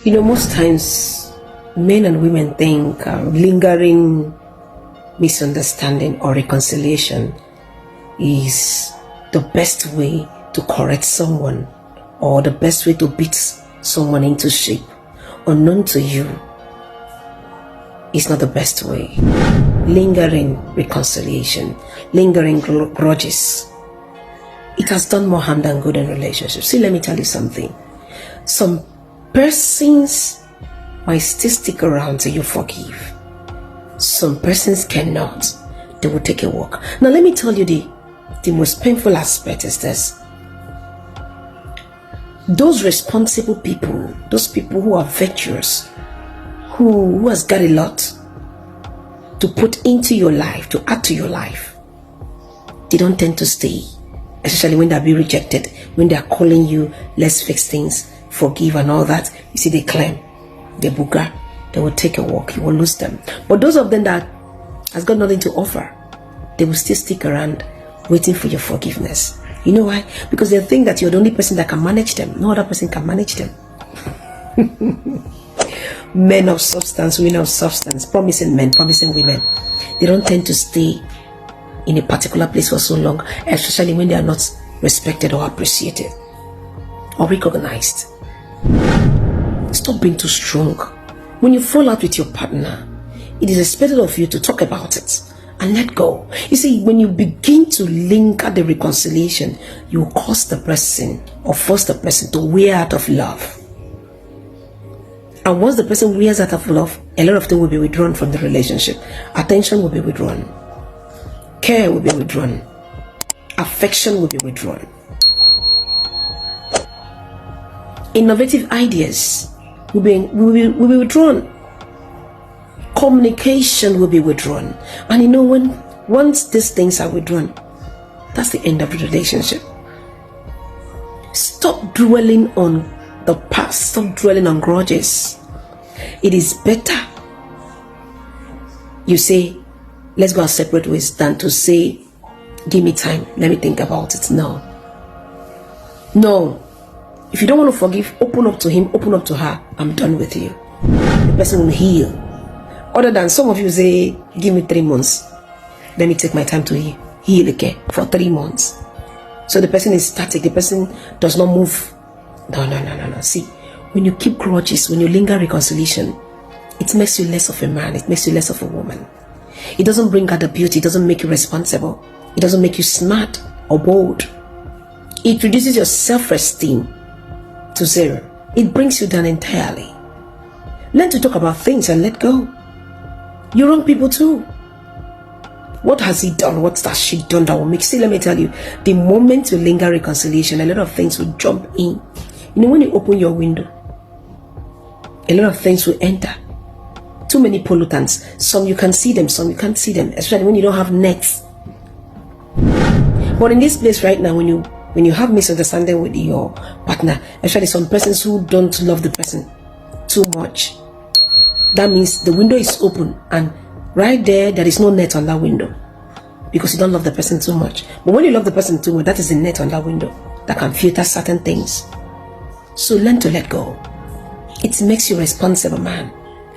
Most times men and women think lingering misunderstanding or reconciliation is the best way to correct someone or the best way to beat someone into shape. Unknown to you, it's not the best way. Lingering reconciliation, lingering grudges, it has done more harm than good in relationships. See, let me tell you something. Some persons might still stick around till you forgive. Some persons cannot. They will take a walk. Now let me tell you the most painful aspect is this. Those responsible people, those people who are virtuous, who has got a lot to put into your life, to add to your life, they don't tend to stay, especially when they're being rejected, when they're calling you, let's fix things, forgive and all that. You see, they claim, they booger, they will take a walk, you will lose them. But those of them that has got nothing to offer, they will still stick around waiting for your forgiveness. You know why? Because they think that you're the only person that can manage them. No other person can manage them. Men of substance, women of substance, promising men, promising women, they don't tend to stay in a particular place for so long, especially when they are not respected or appreciated or recognized. Stop being too strong. When you fall out with your partner, it is expected of you to talk about it and let go. You see, when you begin to link at the reconciliation, you cause the person or force the person to wear out of love. And once the person wears out of love, a lot of things will be withdrawn from the relationship. Attention will be withdrawn. Care will be withdrawn. Affection will be withdrawn. Innovative ideas will be withdrawn. Communication will be withdrawn. And once these things are withdrawn, that's the end of the relationship. Stop dwelling on the past. Stop dwelling on grudges. It is better you say, let's go our separate ways, than to say, give me time, let me think about it. No. If you don't want to forgive, open up to him, open up to her. I'm done with you. The person will heal. Other than some of you say, give me 3 months. Let me take my time to heal again for 3 months. So the person is static. The person does not move. No. See, when you keep grudges, when you linger reconciliation, it makes you less of a man. It makes you less of a woman. It doesn't bring out the beauty. It doesn't make you responsible. It doesn't make you smart or bold. It reduces your self-esteem to 0. It brings you down entirely. Learn to talk about things and let go. You wrong people too. What has he done? What has she done that will make? See, let me tell you, the moment you linger reconciliation, a lot of things will jump in. When you open your window, a lot of things will enter. Too many pollutants. Some you can see them, some you can't see them, especially when you don't have nets. But in this place right now, when you have misunderstanding with your partner, especially some persons who don't love the person too much, that means the window is open, and right there is no net on that window because you don't love the person too much. But when you love the person too much, that is the net on that window that can filter certain things. So learn to let go. It makes you a responsible man.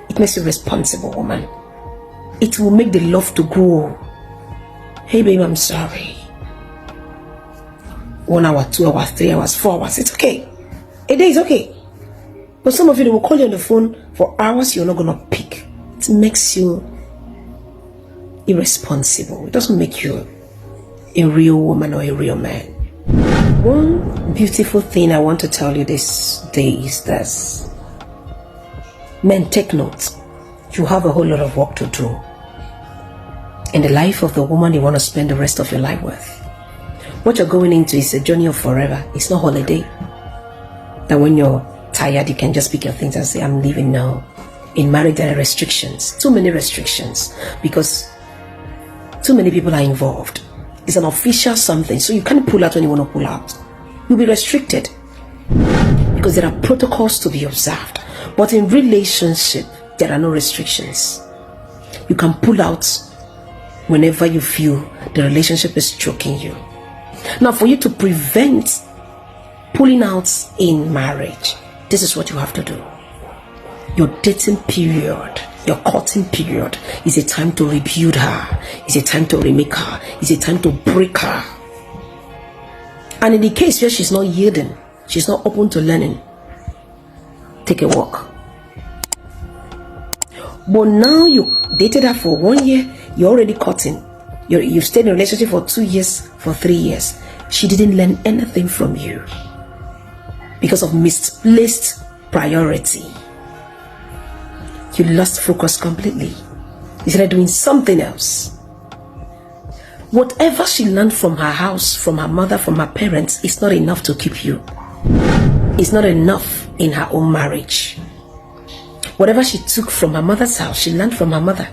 It makes you a responsible woman. It will make the love to grow. Hey babe, I'm sorry. 1 hour, 2 hours, 3 hours, 4 hours, it's okay. A day is okay. But some of you, they will call you on the phone for hours, you're not going to pick. It makes you irresponsible. It doesn't make you a real woman or a real man. One beautiful thing I want to tell you this day is this. Men, take note. You have a whole lot of work to do in the life of the woman you want to spend the rest of your life with. What you're going into is a journey of forever. It's not holiday. That when you're tired, you can just pick your things and say, I'm leaving now. In marriage, there are restrictions. Too many restrictions. Because too many people are involved. It's an official something. So you can't pull out when you want to pull out. You'll be restricted. Because there are protocols to be observed. But in relationship, there are no restrictions. You can pull out whenever you feel the relationship is choking you. Now, for you to prevent pulling out in marriage, this is what you have to do. Your dating period, your courting period is a time to rebuild her. It's a time to remake her. It's a time to break her. And in the case where she's not yielding, she's not open to learning, take a walk. But now you dated her for 1 year, you're already courting. You've stayed in a relationship for 2 years, for 3 years. She didn't learn anything from you because of misplaced priority. You lost focus completely. You started doing something else. Whatever she learned from her house, from her mother, from her parents, is not enough to keep you. It's not enough in her own marriage. Whatever she took from her mother's house, she learned from her mother.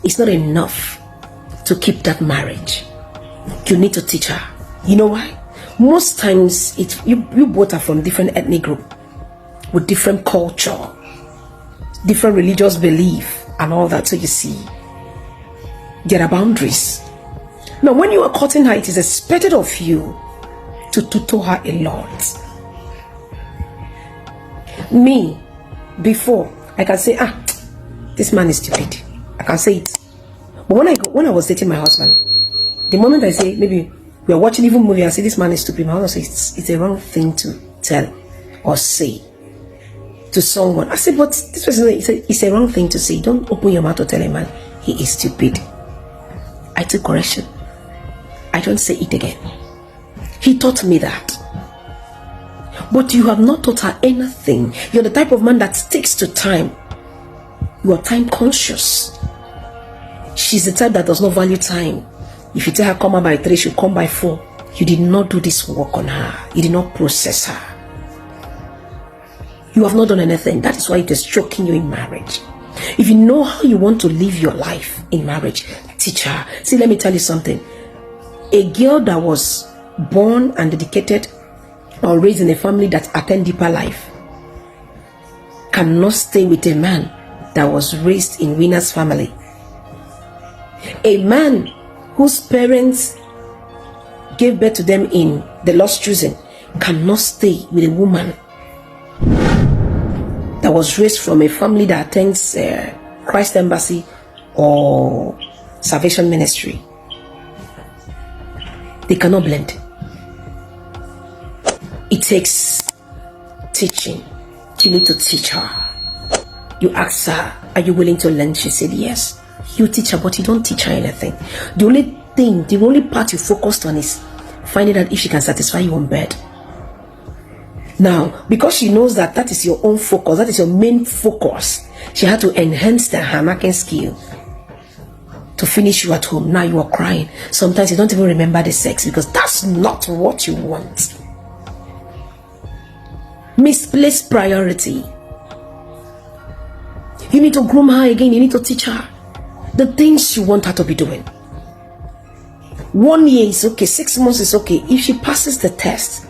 It's not enough to keep that marriage. You need to teach her. You know why? Most times you both are from different ethnic group with different culture, different religious belief and all that. So you see, there are boundaries. Now when you are courting her, it is expected of you to tutor her a lot. Me, before, I can say, this man is stupid. I can say it. But when I was dating my husband, the moment I say, maybe we are watching even movie, I say this man is stupid, my husband says it's a wrong thing to tell or say to someone. I said, but this person, it's a wrong thing to say. Don't open your mouth to tell a man he is stupid. I took correction. I don't say it again. He taught me that. But you have not taught her anything. You're the type of man that sticks to time. You are time conscious. She's the type that does not value time. If you tell her come out by 3, she'll come by 4. You did not do this work on her. You did not process her. You have not done anything. That is why it is choking you in marriage. If you know how you want to live your life in marriage, teach her. See, let me tell you something. A girl that was born and dedicated or raised in a family that attend deeper life cannot stay with a man that was raised in winner's family. A man whose parents gave birth to them in the lost choosing cannot stay with a woman that was raised from a family that attends Christ Embassy or Salvation Ministry. They cannot blend. It takes teaching. You need to teach her. You ask her, are you willing to learn? She said yes. You teach her, but you don't teach her anything. The only part you focused on is finding out if she can satisfy you on bed. Now, because she knows that that is your own focus, that is your main focus, she had to enhance her marking skill to finish you at home. Now you are crying. Sometimes you don't even remember the sex because that's not what you want. Misplaced priority. You need to groom her again. You need to teach her the things you want her to be doing. 1 year is okay. 6 months is okay. If she passes the test,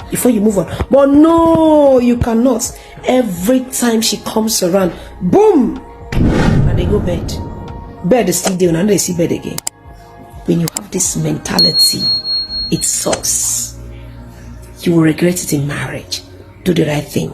before you move on. But no, you cannot. Every time she comes around, boom, and they go bed. Bed is still there, and they see bed again. When you have this mentality, it sucks. You will regret it in marriage. Do the right thing.